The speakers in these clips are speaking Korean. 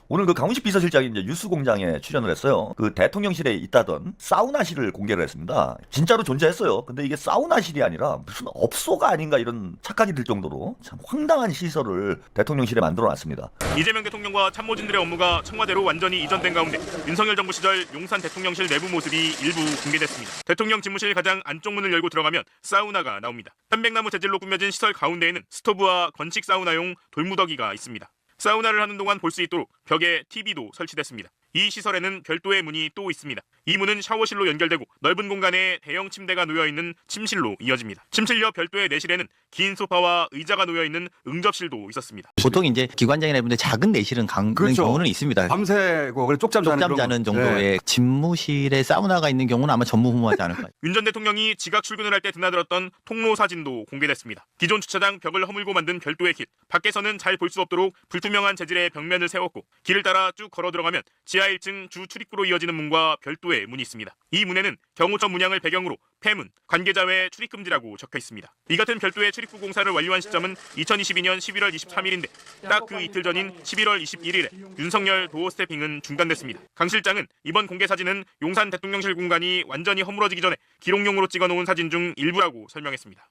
오늘 그 강훈식 비서실장이 이제 뉴스공장에 출연을 했어요. 그 대통령실에 있다던 사우나실을 공개를 했습니다. 진짜로 존재했어요. 근데 이게 사우나실이 아니라 무슨 업소가 아닌가 이런 착각이 들 정도로 참 황당한 시설을 대통령실에 만들어 놨습니다. 이재명 대통령과 참모진들의 업무가 청와대로 완전히 이전된 가운데 윤석열 정부 시절 용산 대통령실 내부 모습이 일부 공개됐습니다. 대통령 집무실 가장 안쪽 문을 열고 들어가면 사우나가 나옵니다. 편백나무 재질로 꾸며진 시설 가운데에는 스토브와 건식 사우나용 돌무더기가 있습니다. 사우나를 하는 동안 볼 수 있도록 벽에 TV도 설치됐습니다. 이 시설에는 별도의 문이 또 있습니다. 이 문은 샤워실로 연결되고 넓은 공간에 대형 침대가 놓여있는 침실로 이어집니다. 침실 옆 별도의 내실에는 긴 소파와 의자가 놓여있는 응접실도 있었습니다. 보통 이제 기관장이나 이런 데 작은 내실은 가는 그렇죠. 경우는 있습니다. 밤새고 그래 쪽잠 자는 정도의 집무실에 사우나가 있는 경우는 아마 전무후무하지 않을까요? 윤 전 대통령이 지각 출근을 할 때 드나들었던 통로 사진도 공개됐습니다. 기존 주차장 벽을 허물고 만든 별도의 길, 밖에서는 잘 볼 수 없도록 불투명한 재질의 벽면을 세웠고 길을 따라 쭉 걸어 들어가면 지하 1층 주 출입구로 이어지는 문과 별도의 문이 있습니다. 이 문에는 경호처 문양을 배경으로 폐문, 관계자 외 출입 금지라고 적혀 있습니다. 이 같은 별도의 출입구 공사를 완료한 시점은 2022년 11월 23일인데 딱 그 이틀 전인 11월 21일에 윤석열 도어 스태핑은 중단됐습니다. 강 실장은 이번 공개 사진은 용산 대통령실 공간이 완전히 허물어지기 전에 기록용으로 찍어놓은 사진 중 일부라고 설명했습니다.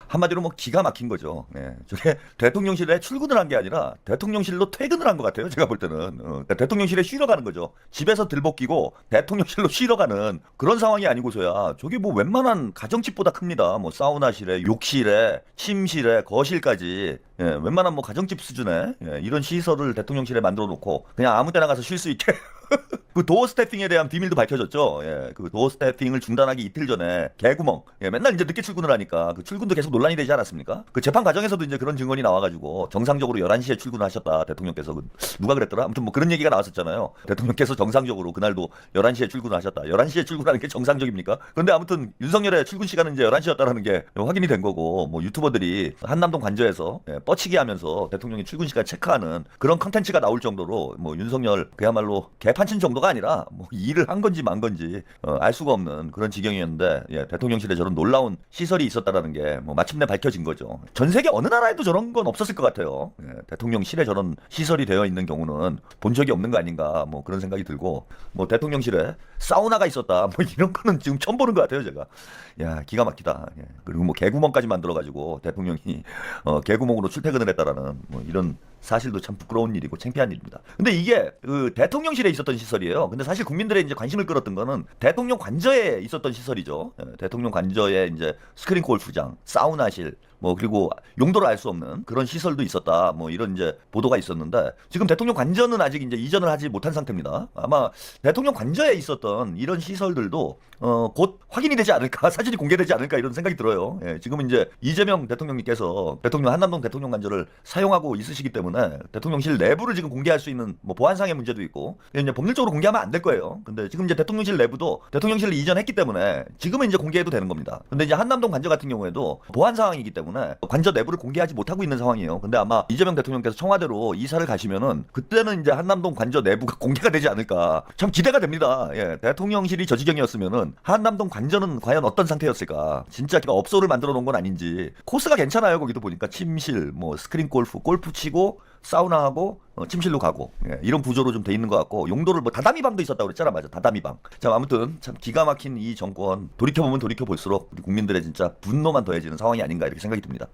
한마디로 뭐 기가 막힌 거죠. 예. 저게 대통령실에 출근을 한 게 아니라 대통령실로 퇴근을 한 것 같아요. 제가 볼 때는. 그러니까 대통령실에 쉬러 가는 거죠. 집에서 들복 끼고 대통령실로 쉬러 가는 그런 상황이 아니고서야 저게 뭐 웬만한 가정집보다 큽니다. 뭐 사우나실에, 욕실에, 침실에, 거실까지. 예, 웬만한 뭐 가정집 수준의 이런 시설을 대통령실에 만들어 놓고 그냥 아무 때나 가서 쉴 수 있게 그 도어 스태핑에 대한 비밀도 밝혀졌죠. 예, 그 도어 스태핑을 중단하기 이틀 전에 개구멍. 맨날 이제 늦게 출근을 하니까 그 출근도 계속 논란이 되지 않았습니까? 그 재판 과정에서도 이제 그런 증언이 나와가지고 정상적으로 11시에 출근하셨다 대통령께서. 누가 그랬더라? 아무튼 뭐 그런 얘기가 나왔었잖아요. 대통령께서 정상적으로 그날도 11시에 출근하셨다. 11시에 출근하는 게 정상적입니까? 그런데 아무튼 윤석열의 출근 시간은 이제 11시였다라는 게 확인이 된 거고, 뭐 유튜버들이 한남동 관저에서 뻗치기 하면서 대통령이 출근 시간 체크하는 그런 컨텐츠가 나올 정도로 뭐 윤석열 그야말로 개판친 정도가 아니라 뭐 일을 한 건지 만 건지 알 수가 없는 그런 지경이었는데, 대통령실에 저런 놀라운 시설이 있었다라는 게 뭐 마침내 밝혀진 거죠. 전 세계 어느 나라에도 저런 건 없었을 것 같아요. 대통령실에 저런 시설이 되어 있는 경우는 본 적이 없는 거 아닌가, 뭐 그런 생각이 들고, 뭐 대통령실에 사우나가 있었다 뭐 이런 거는 지금 처음 보는 것 같아요. 제가 야, 기가 막히다. 그리고 뭐 개구멍까지 만들어 가지고 대통령이 개구멍으로 출퇴근을 했다라는 뭐 이런 사실도 참 부끄러운 일이고 창피한 일입니다. 근데 이게 그 대통령실에 있었던 시설이에요. 근데 사실 국민들의 이제 관심을 끌었던 거는 대통령 관저에 있었던 시설이죠. 대통령 관저에 이제 스크린 골프장, 사우나실, 뭐 그리고 용도를 알 수 없는 그런 시설도 있었다. 뭐 이런 이제 보도가 있었는데, 지금 대통령 관저는 아직 이제 이전을 하지 못한 상태입니다. 아마 대통령 관저에 있었던 이런 시설들도 곧 확인이 되지 않을까, 사진이 공개되지 않을까 이런 생각이 들어요. 지금 이제 이재명 대통령님께서 대통령 한남동 대통령 관저를 사용하고 있으시기 때문에 대통령실 내부를 지금 공개할 수 있는 뭐 보안상의 문제도 있고 이제 법률적으로 공개하면 안 될 거예요. 근데 지금 이제 대통령실 내부도 대통령실을 이전했기 때문에 지금은 이제 공개해도 되는 겁니다. 근데 이제 한남동 관저 같은 경우에도 보안 상황이기 때문에 관저 내부를 공개하지 못하고 있는 상황이에요. 근데 아마 이재명 대통령께서 청와대로 이사를 가시면은 그때는 이제 한남동 관저 내부가 공개가 되지 않을까, 참 기대가 됩니다. 대통령실이 저 지경이었으면은 한남동 관저는 과연 어떤 상태였을까? 진짜 업소를 만들어 놓은 건 아닌지. 코스가 괜찮아요. 거기도 보니까 침실, 뭐 스크린 골프 치고 사우나하고 침실로 가고, 이런 구조로 좀 돼 있는 것 같고, 용도를 뭐 다다미 방도 있었다고 그랬잖아. 맞아, 다다미 방. 자, 아무튼 참 기가 막힌 이 정권, 돌이켜보면 돌이켜볼수록 우리 국민들의 진짜 분노만 더해지는 상황이 아닌가 이렇게 생각이 듭니다.